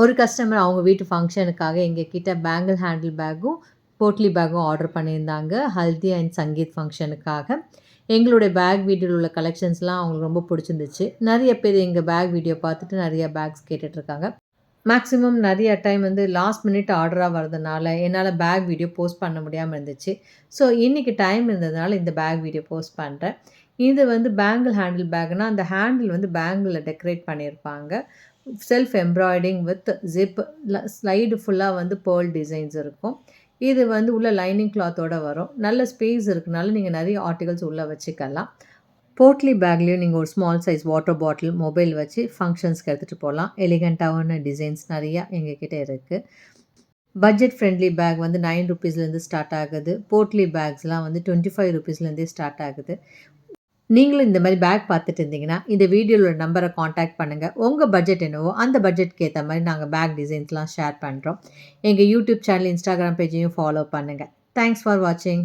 ஒரு கஸ்டமர் அவங்க வீட்டு ஃபங்ஷனுக்காக எங்ககிட்ட பேங்கிள் ஹேண்டில் பேக்கும், போட்லி பேக்கும் ஆர்டர் பண்ணியிருந்தாங்க. ஹல்தி அண்ட் சங்கீத் ஃபங்ஷனுக்காக. எங்களுடைய பேக் வீடியோல உள்ள கலெக்ஷன்ஸ்லாம் அவங்களுக்கு ரொம்ப பிடிச்சிருந்துச்சு. நெறைய பேர் எங்க பேக் வீடியோ பார்த்துட்டு நெறைய பேக்ஸ் கேட்டுட்ருக்காங்க. மேக்ஸிமம் நெறைய டைம் வந்து லாஸ்ட் மினிட் ஆர்டரா வரதுனால, என்னால பேக் வீடியோ போஸ்ட் பண்ண முடியாம இருந்துச்சு. ஸோ, இன்னைக்கு டைம் இருந்ததுனால இந்த பேக் வீடியோ போஸ்ட் பண்றேன். இது வந்து பேங்கிள் ஹேண்டில் பேக்னா, அந்த ஹேண்டில் வந்து பேங்கிள்ல டெக்கரேட் பண்ணியிருப்பாங்க. Self embroidering with zip slide ஃபுல்லா வந்து பேர்ல் டிசைன்ஸ் இருக்கும். இது வந்து உள்ள லைனிங் கிளாத்தோட வரும். நல்ல ஸ்பேஸ் இருக்கனால நீங்க நெறைய ஆர்டிகில்ஸ் உள்ள வச்சுக்கலாம். போட்லி பேக்லேயும் நீங்கள் ஒரு small size water bottle, mobile வச்சு ஃபங்ஷன்ஸ்க்கு எடுத்துகிட்டு போகலாம். எலிகண்ட்டான டிசைன்ஸ் நிறையா எங்ககிட்ட இருக்குது. பட்ஜெட் ஃப்ரெண்ட்லி பேக் வந்து ₹9 ஸ்டார்ட் ஆகுது. போட்லி பேக்ஸ்லாம் வந்து ₹25 ஸ்டார்ட் ஆகுது. நீங்களும் இந்த மாதிரி பேக் பார்த்துட்டு இருந்தீங்கன்னா, இந்த வீடியோவில் நம்பரை காண்டாக்ட் பண்ணுங்கள். உங்கள் பட்ஜெட் என்னவோ அந்த பட்ஜெட்க்கு ஏற்ற மாதிரி நாங்கள் பேக் டிசைன்ஸ்லாம் ஷேர் பண்ணுறோம். எங்கள் யூடியூப் சேனல், இன்ஸ்டாகிராம் பேஜையும் ஃபாலோ பண்ணுங்கள். தேங்க்ஸ் ஃபார் வாட்சிங்.